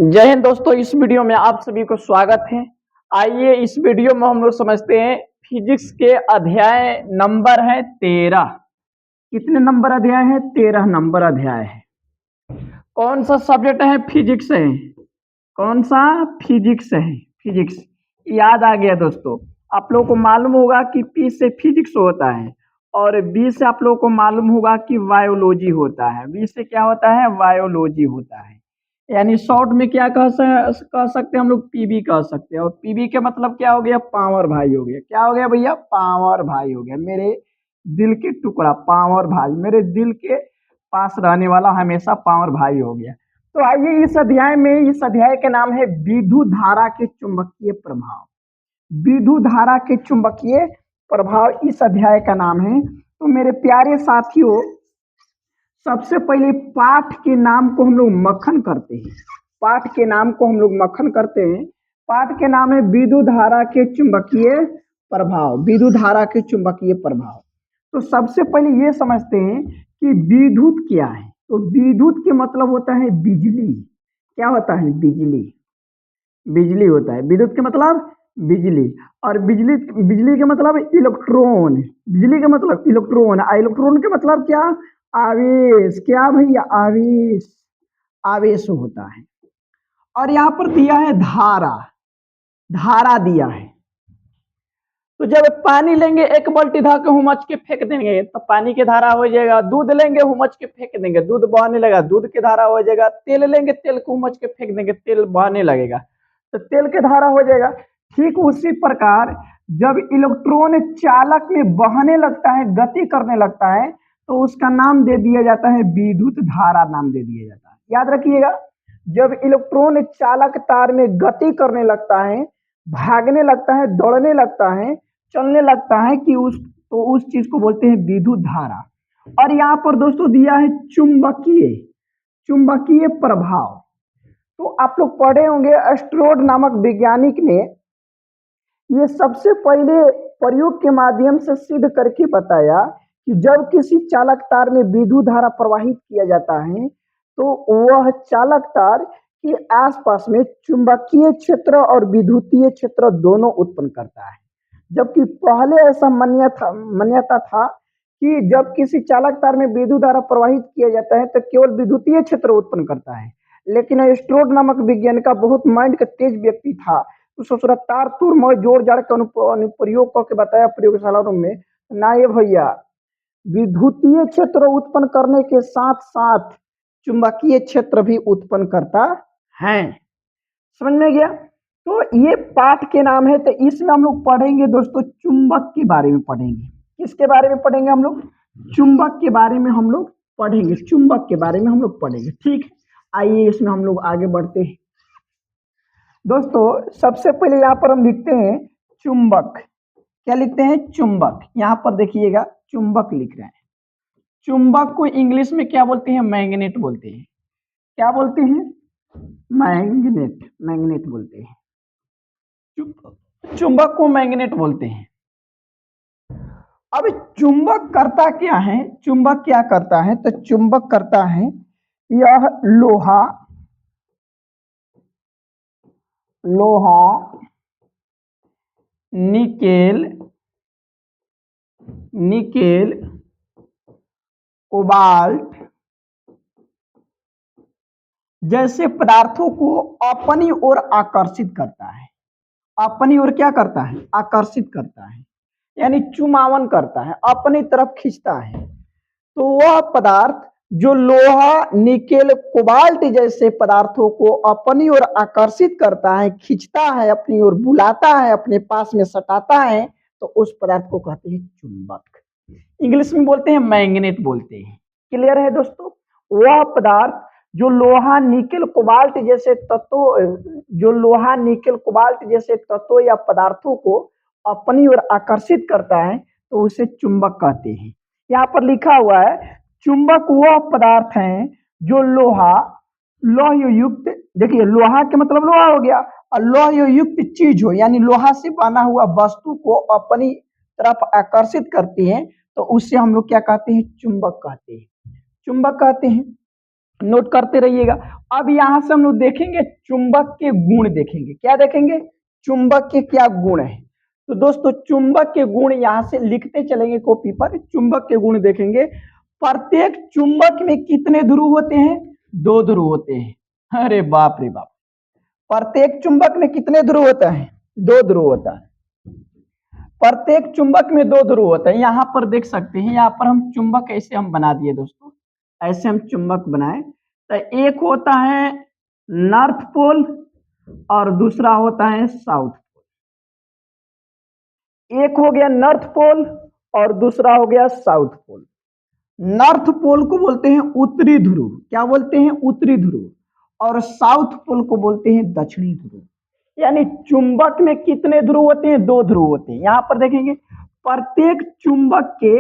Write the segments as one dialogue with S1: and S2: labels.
S1: जय हिंद दोस्तों, इस वीडियो में आप सभी को स्वागत है। आइए इस वीडियो में हम लोग समझते हैं फिजिक्स के अध्याय नंबर है 13। कितने नंबर अध्याय है? 13 नंबर अध्याय है। कौन सा सब्जेक्ट है? फिजिक्स है। कौन सा? फिजिक्स है। फिजिक्स याद आ गया दोस्तों। आप लोगों को मालूम होगा कि पी से फिजिक्स होता है और बी से आप लोगों को मालूम होगा कि बायोलॉजी होता है। बी से क्या होता है? बायोलॉजी होता है। यानी शॉर्ट में क्या कह सकते हैं हम लोग? पीबी कह सकते हैं। और पीबी का मतलब क्या हो गया? पावर भाई हो गया। क्या हो गया भैया? पावर भाई हो गया। मेरे दिल के टुकड़ा, पावर भाई, मेरे दिल के पास रहने वाला हमेशा पावर भाई हो गया। तो आइए इस अध्याय में, इस अध्याय का नाम है विद्युत धारा के चुंबकीय प्रभाव। विद्युत धारा के चुंबकीय प्रभाव इस अध्याय का नाम है। तो मेरे प्यारे साथियों, सबसे पहले पाठ के नाम को हम लोग मक्खन करते हैं। पाठ के नाम को हम लोग मक्खन करते हैं। पाठ के नाम है विद्युत धारा के चुंबकीय प्रभाव। विद्युत धारा के चुंबकीय प्रभाव। तो सबसे पहले ये समझते हैं कि विद्युत क्या है। तो विद्युत के मतलब होता है बिजली। क्या होता है? बिजली। बिजली होता है। विद्युत के मतलब बिजली। और बिजली बिजली के मतलब इलेक्ट्रॉन। बिजली का मतलब इलेक्ट्रॉन। इलेक्ट्रॉन के मतलब क्या? आवेश। क्या भैया? आवेश। आवेश होता है। और यहाँ पर दिया है धारा। धारा दिया है। तो जब पानी लेंगे, एक बाल्टी धा के हुमच के फेंक देंगे तो पानी की धारा हो जाएगा। दूध लेंगे, हुमच के फेंक देंगे, दूध बहने लगेगा, दूध की धारा हो जाएगा। तेल लेंगे, तेल को हुमच के फेंक देंगे, तेल बहने लगेगा, तो तेल की धारा हो जाएगा। ठीक उसी प्रकार जब इलेक्ट्रॉन चालक में बहने लगता है, गति करने लगता है, तो उसका नाम दे दिया जाता है विद्युत धारा। नाम दे दिया जाता है। याद रखिएगा, जब इलेक्ट्रॉन चालक तार में गति करने लगता है, भागने लगता है, दौड़ने लगता है, चलने लगता है कि उस चीज को बोलते हैं विद्युत धारा। और यहाँ पर दोस्तों दिया है चुंबकीय। चुंबकीय प्रभाव। तो आप लोग पढ़े होंगे, एस्ट्रोड नामक वैज्ञानिक ने ये सबसे पहले प्रयोग के माध्यम से सिद्ध करके बताया कि जब किसी चालक तार में विद्युत धारा प्रवाहित किया जाता है तो वह चालक तार के आसपास में चुंबकीय क्षेत्र और विद्युतीय क्षेत्र दोनों उत्पन्न करता है। जबकि पहले ऐसा मान्यता था कि जब किसी चालक तार में विद्युत धारा प्रवाहित किया जाता है तो केवल विद्युतीय क्षेत्र उत्पन्न करता है। लेकिन एस्ट्रोड नामक विज्ञान का बहुत माइंड का तेज व्यक्ति था। तो सोच तार तुर में जोड़ जाड़ के अनुप्रयोग करके बताया प्रयोगशाला रूम में, ना ये भैया, विद्युतीय क्षेत्र उत्पन्न करने के साथ साथ चुंबकीय क्षेत्र भी उत्पन्न करता है। समझ में गया? तो ये पाठ के नाम है। तो इसमें हम लोग पढ़ेंगे दोस्तों चुंबक के बारे में पढ़ेंगे। किसके बारे में पढ़ेंगे हम लोग? चुंबक के बारे में हम लोग पढ़ेंगे। चुंबक के बारे में हम लोग पढ़ेंगे। ठीक, आइए इसमें हम लोग आगे बढ़ते हैं। दोस्तों सबसे पहले यहाँ पर हम लिखते हैं चुंबक। क्या लिखते हैं? चुंबक। यहाँ पर देखिएगा चुंबक लिख रहे हैं। चुंबक को इंग्लिश में क्या बोलते हैं? मैग्नेट बोलते हैं। क्या बोलते हैं? मैग्नेट। मैग्नेट बोलते हैं। चुंबक को मैग्नेट बोलते हैं। अब चुंबक करता क्या है? चुंबक क्या करता है? तो चुंबक करता है, यह लोहा निकेल कोबाल्ट जैसे पदार्थों को अपनी ओर आकर्षित करता है। अपनी ओर क्या करता है? आकर्षित करता है, यानी चुमावन करता है, अपनी तरफ खींचता है। तो वह पदार्थ जो लोहा निकेल कोबाल्ट जैसे पदार्थों को अपनी ओर आकर्षित करता है, खींचता है, अपनी ओर बुलाता है, अपने पास में सटाता है, तो उस पदार्थ को कहते हैं चुंबक। इंग्लिश में बोलते हैं मैग्नेट बोलते हैं। क्लियर है दोस्तों? वह पदार्थ जो लोहा निकेल कोबाल्ट जैसे तत्वों या पदार्थों को अपनी ओर आकर्षित करता है, तो उसे चुंबक कहते हैं। यहाँ पर लिखा हुआ है चुंबक वह पदार्थ है जो लौह युक्त, देखिए लोहा के मतलब लोहा हो गया, और लौह युक्त चीज हो, यानी लोहा से बना हुआ वस्तु को अपनी तरफ आकर्षित करती है, तो उससे हम लोग क्या कहते हैं? चुंबक कहते हैं। चुंबक कहते हैं। नोट करते रहिएगा। अब यहां से हम लोग देखेंगे चुंबक के गुण देखेंगे। क्या देखेंगे? चुंबक के क्या गुण है। तो दोस्तों चुंबक के गुण यहां से लिखते चलेंगे कॉपी पर। चुंबक के गुण देखेंगे। प्रत्येक चुंबक में कितने ध्रुव होते हैं? 2 ध्रुव होते हैं। अरे बाप रे बाप, प्रत्येक चुंबक में कितने ध्रुव होता है? 2 ध्रुव होता है। प्रत्येक चुंबक में 2 ध्रुव होता है। यहां पर देख सकते हैं, यहां पर हम चुंबक ऐसे हम बना दिए दोस्तों, ऐसे हम चुंबक बनाए। तो एक होता है नॉर्थ पोल और दूसरा होता है साउथ पोल। एक हो गया नॉर्थ पोल और दूसरा हो गया साउथ पोल। नॉर्थ पोल को बोलते हैं उत्तरी ध्रुव। क्या बोलते हैं? उत्तरी ध्रुव। और साउथ पोल को बोलते हैं दक्षिणी ध्रुव। यानी चुंबक में कितने ध्रुव होते हैं? 2 ध्रुव होते हैं। यहां पर देखेंगे प्रत्येक चुंबक के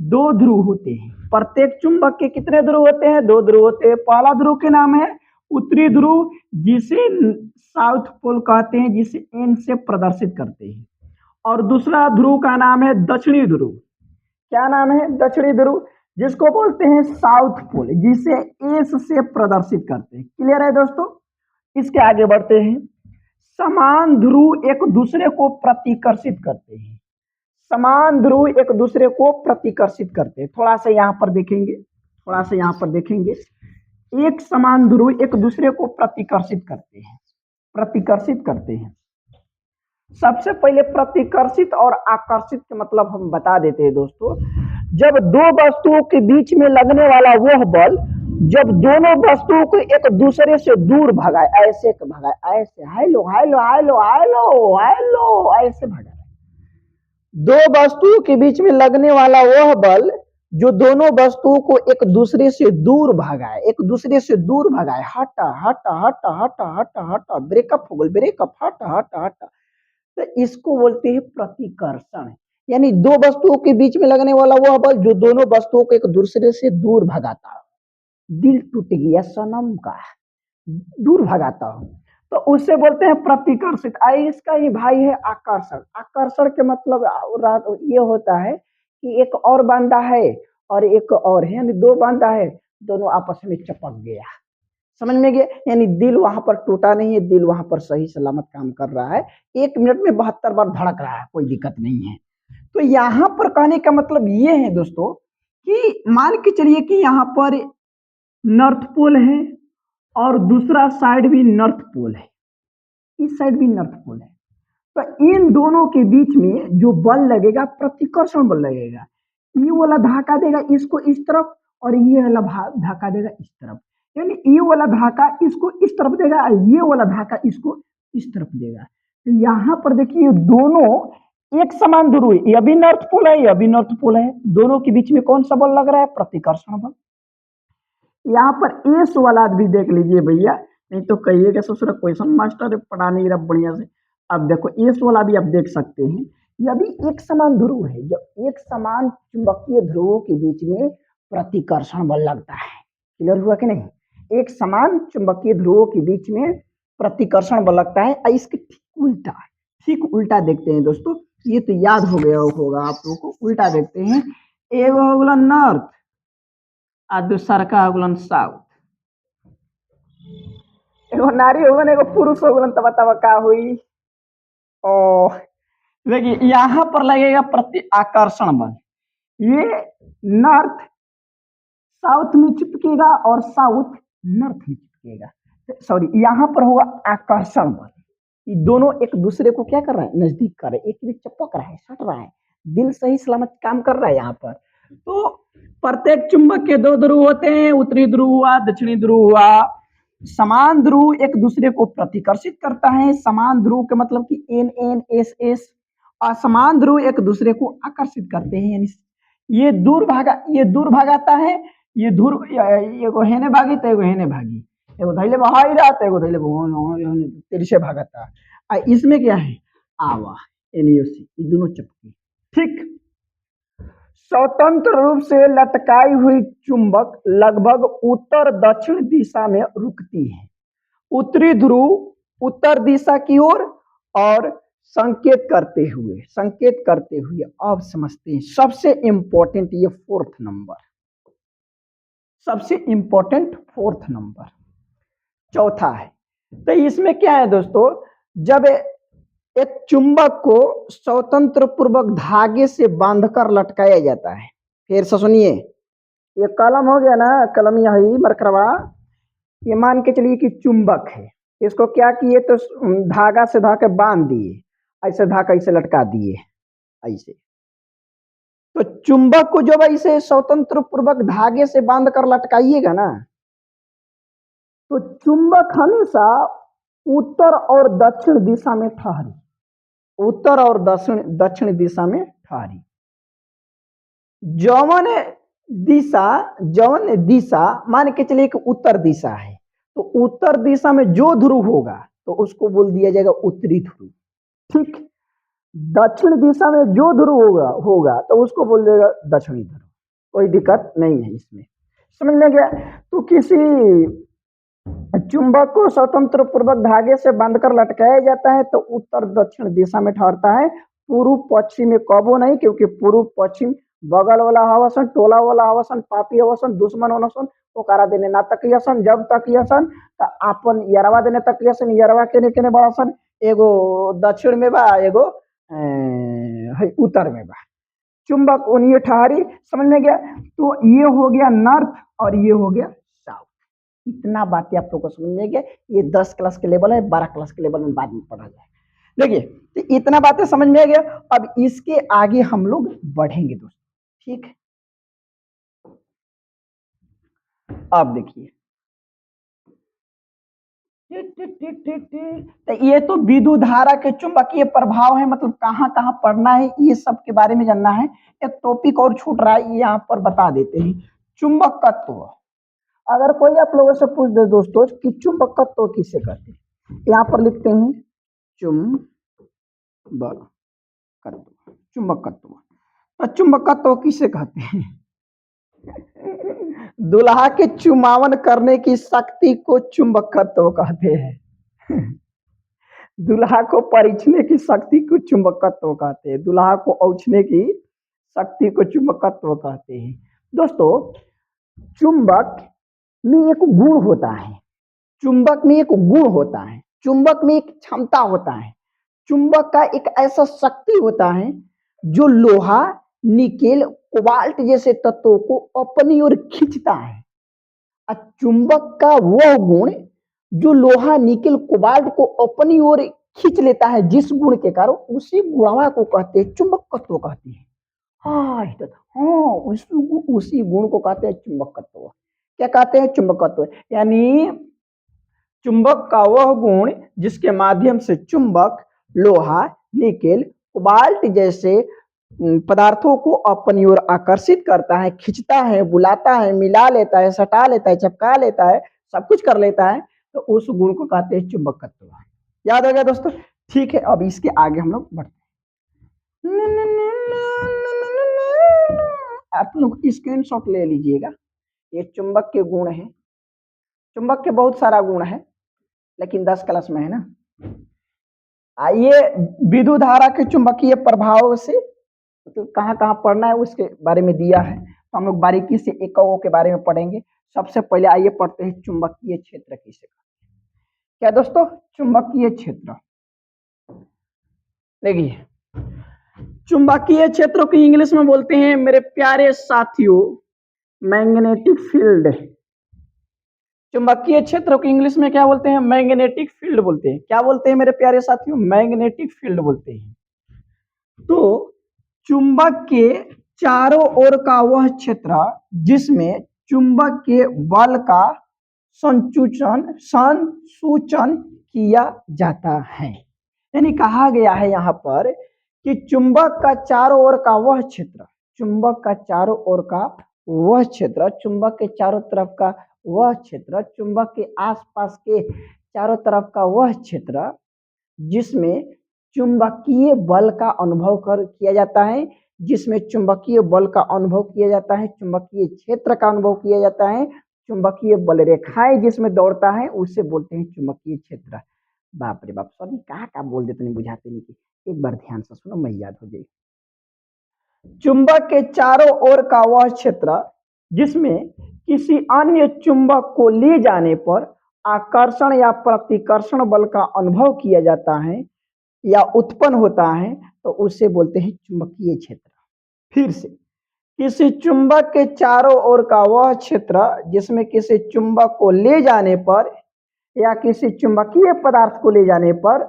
S1: 2 ध्रुव होते हैं। प्रत्येक चुंबक के कितने ध्रुव होते हैं? 2 ध्रुव होते हैं। पहला ध्रुव के नाम है उत्तरी ध्रुव, जिसे साउथ पोल कहते हैं, जिसे एन से प्रदर्शित करते हैं। और दूसरा ध्रुव का नाम है दक्षिणी ध्रुव। क्या नाम है? दक्षिणी ध्रुव, जिसको बोलते हैं साउथ पोल, जिसे एस से प्रदर्शित करते हैं। क्लियर है दोस्तों? इसके आगे बढ़ते हैं। समान ध्रुव एक दूसरे को प्रतिकर्षित करते हैं। समान ध्रुव एक दूसरे को प्रतिकर्षित करते हैं। थोड़ा सा यहां पर देखेंगे, थोड़ा सा यहां पर देखेंगे। एक समान ध्रुव एक दूसरे को प्रतिकर्षित करते हैं, प्रतिकर्षित करते हैं। सबसे पहले प्रतिकर्षित और आकर्षित के मतलब हम बता देते हैं दोस्तों। जब 2 वस्तुओं के बीच में लगने वाला वह बल, जब दोनों वस्तुओं को एक दूसरे से दूर भगाए, ऐसे भगाए, ऐसे hello hello hello hello hello ऐसे भगाए। 2 वस्तुओं के बीच में लगने वाला वह बल जो दोनों वस्तुओं को एक दूसरे से दूर भगाए, एक दूसरे से दूर भगाए। हटा हटा हटा हटा हटा हटा, ब्रेकअप हो गया, ब्रेकअप, हटा हटा हटा। तो इसको बोलते हैं प्रतिकर्षण। यानी 2 वस्तुओं के बीच में लगने वाला वह बल जो दोनों वस्तुओं को एक दूसरे से दूर भगाता हो। दिल टूट गया सनम का, दूर भगाता हो, तो उससे बोलते हैं प्रतिकर्षित। इसका ही भाई है आकर्षण। आकर्षण के मतलब ये होता है कि एक और बांधा है और एक और है, यानी 2 बांधा है, दोनों आपस में चिपक गया। समझ में गया? यानी दिल वहां पर टूटा नहीं है, दिल वहां पर सही सलामत काम कर रहा है। 1 मिनट में 72 बार धड़क रहा है, कोई दिक्कत नहीं है। तो यहां पर कहने का मतलब ये है दोस्तों कि मान के चलिए कि यहाँ पर नॉर्थ पोल है और दूसरा साइड भी नॉर्थ पोल है, इस साइड भी नॉर्थ पोल है। तो इन दोनों के बीच में जो बल लगेगा, प्रतिकर्षण बल लगेगा। ये वाला धक्का देगा इसको इस तरफ और ये वाला धक्का देगा इस तरफ। यानी ये वाला धक्का इसको इस तरफ देगा और ये वाला धक्का इसको इस तरफ देगा। तो यहाँ पर देखिए दोनों एक समान ध्रुव है। यह भी नॉर्थ पोल है, यह भी नॉर्थ पोल है। दोनों के बीच में कौन सा बल लग रहा है? प्रतिकर्षण बल। यहाँ पर एस वाला भी देख लीजिए भैया, नहीं तो कहिएगा ससुर क्वेश्चन मास्टर पढ़ा नहीं रहा बढ़िया से। अब देखो एस वाला भी आप देख सकते हैं। यह भी एक समान ध्रुव है। जब एक समान चुंबकीय ध्रुवों के बीच में प्रतिकर्षण बल लगता है। क्लियर हुआ कि नहीं? एक समान चुंबकीय ध्रुवों के बीच में प्रतिकर्षण बल लगता है। इसके ठीक उल्टा देखते हैं दोस्तों। ये तो याद हो गया होगा आप लोगों को। उल्टा देखते हैं। एगो हो गया नॉर्थ आ दूसर का हो गया साउथ। एगो नारी हो गया, एगो पुरुष हो गया, तब बतावा का हुई। ओ देखिए यहाँ पर लगेगा प्रति आकर्षण बल। ये नॉर्थ साउथ में चिपकेगा और साउथ नॉर्थ में चिपकेगा। सॉरी, यहाँ पर होगा आकर्षण बल। ये दोनों एक दूसरे को क्या कर रहा है? नजदीक कर रहे हैं, एक में चिपक रहा है, सट रहा है, दिल सही सलामत काम कर रहा है यहाँ पर। तो प्रत्येक चुंबक के 2 ध्रुव होते हैं, उत्तरी ध्रुव हुआ, दक्षिणी ध्रुव हुआ। समान ध्रुव एक दूसरे को प्रतिकर्षित करता है। समान ध्रुव के मतलब कि एन एन एस एस। असमान ध्रुव एक दूसरे को आकर्षित करते हैं। यानी ये दूर भागाता है, ये दूर, एगो हेने भागी तो एगो हेने भागी, एगो धैले बहाई रहा तो एगो धैले तिरछे भागता। इसमें क्या है? आवा एनयूसी, ये दोनों चपकी। ठीक। स्वतंत्र रूप से लटकाई हुई चुंबक लगभग उत्तर दक्षिण दिशा में रुकती है। उत्तरी ध्रुव उत्तर दिशा की ओर और संकेत करते हुए अब समझते हैं सबसे इंपॉर्टेंट ये 4th नंबर, सबसे इंपॉर्टेंट 4th नंबर। चौथा है। तो इसमें क्या है दोस्तों, जब एक चुंबक को स्वतंत्र पूर्वक धागे से बांधकर लटकाया जाता है, फिर से सुनिए, ये कलम हो गया ना, कलम यही मरकरवा, ये मान के चलिए कि चुंबक है, इसको क्या किए तो धागा से धागे बांध दिए, ऐसे धागा ऐसे लटका दिए ऐसे। तो चुंबक को जब ऐसे स्वतंत्र पूर्वक धागे से बांध कर लटकाइएगा ना, तो चुंबक हमेशा उत्तर और दक्षिण दिशा में ठहरी, उत्तर और दक्षिण दक्षिण दिशा में ठहरी। जौन दिशा मान के चलिए कि उत्तर दिशा है, तो उत्तर दिशा में जो ध्रुव होगा तो उसको बोल दिया जाएगा उत्तरी ध्रुव, ठीक। दक्षिण दिशा में जो ध्रुव होगा तो उसको बोल देगा दक्षिणी ध्रुव, कोई दिक्कत नहीं है इसमें, समझ में गया। तो किसी चुंबक को स्वतंत्र पूर्वक धागे से बांधकर लटकाया जाता है तो उत्तर दक्षिण दिशा में ठहरता है, पूर्व पश्चिम में कबो नहीं, क्योंकि पूर्व पश्चिम बगल वाला हवासन, टोला वाला हवासन, पापी हवासन, दुश्मन हवासन, ओकरा देने ना तकियसन, जब तकियसन तो अपन यरवा देने तकियसन, यरवा केने केने बड़ासन, एगो दक्षिण में बा, एगो उत्तर में बा, चुंबक उन्हीं ठहरी, समझ में गया। तो ये हो गया नॉर्थ और ये हो गया साउथ, इतना बातें आप लोग को समझ में गया। ये 10 क्लास के लेवल है, 12 क्लास के लेवल में बाद में पढ़ा जाए। देखिए तो इतना बातें समझ में आ गया, अब इसके आगे हम लोग बढ़ेंगे दोस्तों, ठीक है। अब देखिए तो ये तो विद्युत धारा के चुंबकीय प्रभाव है, मतलब कहाँ कहाँ पढ़ना है ये सब के बारे में जानना है। एक टॉपिक और छूट रहा है, ये यहाँ पर बता देते हैं, चुंबकत्व। अगर कोई आप लोगों से पूछ दे दोस्तों कि चुंबकत्व किसे कहते हैं, यहाँ पर लिखते हैं चुंबकत्व। तो चुंबकत्व किसे कहते हैं? दुल्हा के चुमावन करने की शक्ति को चुंबकत्व कहते हैं। दुल्हा को परीक्षने की शक्ति को चुंबकत्व कहते हैं, दुल्हा को औछने की शक्ति को चुंबकत्व कहते हैं। दोस्तों चुंबक में एक गुण होता है, चुंबक में एक गुण होता है, चुंबक में एक क्षमता होता है, चुंबक का एक ऐसा शक्ति होता है जो लोहा, निकेल, कोबाल्ट जैसे तत्वों को अपनी ओर खींचता है। चुंबक का वह गुण जो लोहा, निकेल, कोबाल्ट को अपनी ओर खींच लेता है, जिस गुण के कारण उसी गुणवा को कहते हैं चुंबकत्व कहते हैं। हाँ, उसी गुण को कहते हैं चुंबकत्व। क्या कहते हैं? चुंबकत्व। यानी चुंबक का वह गुण जिसके माध्यम से चुंबक लोहा, निकेल, कोबाल्ट जैसे पदार्थों को अपनी ओर आकर्षित करता है, खींचता है, बुलाता है, मिला लेता है, सटा लेता है, चिपका लेता है, सब कुछ कर लेता है, तो उस गुण को कहते हैं चुंबकत्व। याद हो गया दोस्तों? ठीक है, अब इसके आगे हम लोग बढ़ते हैं। आप लोग स्क्रीनशॉट ले लीजिएगा, ये चुंबक के गुण है, चुंबक के बहुत सारा गुण है लेकिन 10 क्लास में है ना। आइए विद्युत धारा के चुंबकीय प्रभाव से मतलब कहाँ कहाँ पढ़ना है उसके बारे में दिया है, तो हम लोग बारीकी से एक के बारे में पढ़ेंगे। सबसे पहले आइए पढ़ते हैं चुंबकीय क्षेत्र किसे कहते हैं। क्या दोस्तों? चुंबकीय क्षेत्र। देखिए चुंबकीय क्षेत्र को इंग्लिश में बोलते हैं मेरे प्यारे साथियों मैग्नेटिक फील्ड। चुंबकीय क्षेत्र को इंग्लिश में क्या बोलते हैं? मैग्नेटिक फील्ड बोलते हैं। क्या बोलते हैं मेरे प्यारे साथियों? मैग्नेटिक फील्ड बोलते हैं। तो चुंबक के चारों ओर का वह क्षेत्र जिसमें चुंबक के बल का संसूचन किया जाता है, यानी कहा गया है यहाँ पर कि चुंबक का चारों ओर का वह क्षेत्र, चुंबक का चारों ओर का वह क्षेत्र, चुंबक के चारों तरफ का वह क्षेत्र, चुंबक के आसपास के चारों तरफ का वह क्षेत्र जिसमें चुंबकीय बल का अनुभव किया जाता है, जिसमें चुंबकीय बल का अनुभव किया जाता है, चुंबकीय क्षेत्र का अनुभव किया जाता है, चुंबकीय बल रेखाएं जिसमें दौड़ता है उसे बोलते हैं चुंबकीय क्षेत्र। बाप रे बाप, सभी कहाँ बोल देते नहीं, बुझाते नहीं। एक बार ध्यान से सुनो, मैं याद हो जाए। चुंबक के चारों ओर का वह क्षेत्र जिसमें किसी अन्य चुंबक को ले जाने पर आकर्षण या प्रतिकर्षण बल का अनुभव किया जाता है या उत्पन्न होता है तो उसे बोलते हैं चुंबकीय क्षेत्र। फिर से, किसी चुंबक के चारों ओर का वह क्षेत्र जिसमें किसी चुंबक को ले जाने पर या किसी चुंबकीय पदार्थ को ले जाने पर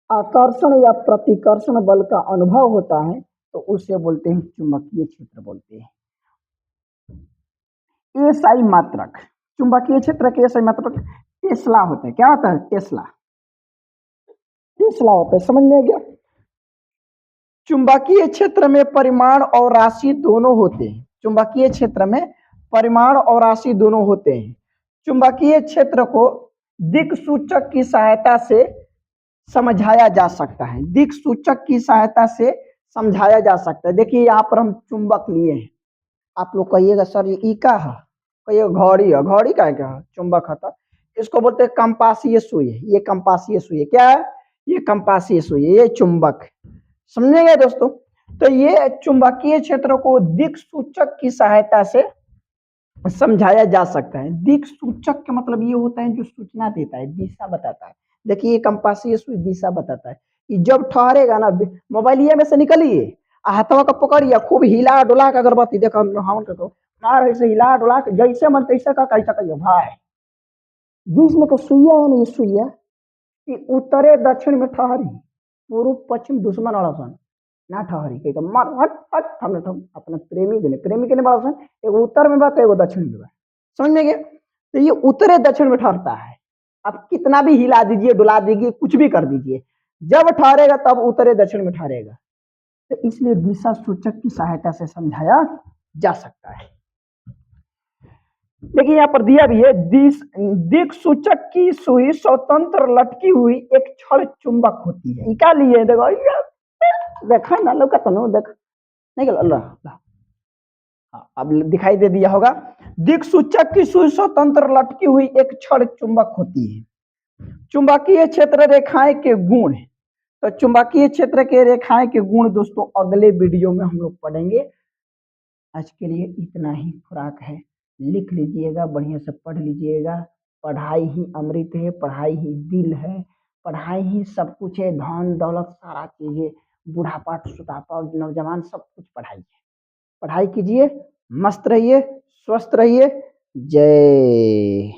S1: आकर्षण या प्रतिकर्षण बल का अनुभव होता है तो उसे बोलते हैं चुंबकीय क्षेत्र बोलते हैं। एसआई मात्रक, चुंबकीय क्षेत्र के एसआई मात्रक टेस्ला होते हैं। क्या होता है? टेस्ला, टेस्ला होता है। समझ में आ गया? चुंबकीय क्षेत्र में परिमाण और राशि दोनों होते हैं। चुंबकीय क्षेत्र में परिमाण और राशि दोनों होते हैं। चुंबकीय क्षेत्र को दिक्सूचक की सहायता से समझाया जा सकता है। दिक्सूचक की सहायता से समझाया जा सकता है। देखिए यहाँ पर हम चुंबक लिए हैं। आप लोग कहिएगा सर ये का है, कहिएगा घड़ी है। घड़ी का है क्या? चुंबक है। तो इसको बोलते हैं कंपासीय सुई। ये कंपासीय सुई क्या है? ये कंपासीय सुई, ये चुंबक। समझेंगे दोस्तों? तो ये चुंबकीय क्षेत्र को दिक्सूचक की सहायता से समझाया जा सकता है। दिक्सूचक का मतलब ये होता है जो सूचना देता है, दिशा बताता है। देखिए कंपासीय सुई दिशा बताता है कि जब ठहरेगा ना, मोबाइल में से निकलिए, हाथवा का पकड़िए, खूब हिला डुला के अगरबत्ती देखो हम तो मार ऐसे हिला डुला के जैसे मन तैसे का कैसा कहिए भाई। बीच में तो सुइया है नहीं, सुइया कि उत्तरे दक्षिण में ठहरी, पूर्व पश्चिम दुश्मन अड़सन ना ठहरी कही मार हट हट। हमने तो अपना प्रेमी के बड़ा सन, एगो उत्तर में बात एगो दक्षिण में बात। समझ में गया? तो ये उत्तरे दक्षिण में ठहरता है। आप कितना भी हिला दीजिए डुला दीजिए कुछ भी कर दीजिए, जब ठहरेगा तब उत्तरे दक्षिण में ठहरेगा। तो इसलिए दिशा सूचक की सहायता से समझाया जा सकता है। देखिए यहाँ पर दिया भी है, दिक्सूचक की सुई स्वतंत्र लटकी हुई एक छड़ चुंबक होती है। क्या लिए देखो, देखा ना लोग तो देख नहीं अल्लाह। अब दिखाई दे दिया होगा। दिक्सूचक की सुई स्वतंत्र लटकी हुई एक छड़ चुंबक होती है। चुंबकीय क्षेत्र रेखाएं के गुण। तो चुंबकीय क्षेत्र के रेखाएं के गुण दोस्तों अगले वीडियो में हम लोग पढ़ेंगे। आज के लिए इतना ही खुराक है। लिख लीजिएगा, बढ़िया से पढ़ लीजिएगा। पढ़ाई ही अमृत है, पढ़ाई ही दिल है, पढ़ाई ही सब कुछ है। धन दौलत सारा चीजें, बुढ़ापा सुतापा नौजवान सब कुछ पढ़ाई है। पढ़ाई कीजिए, मस्त रहिए, स्वस्थ रहिए। जय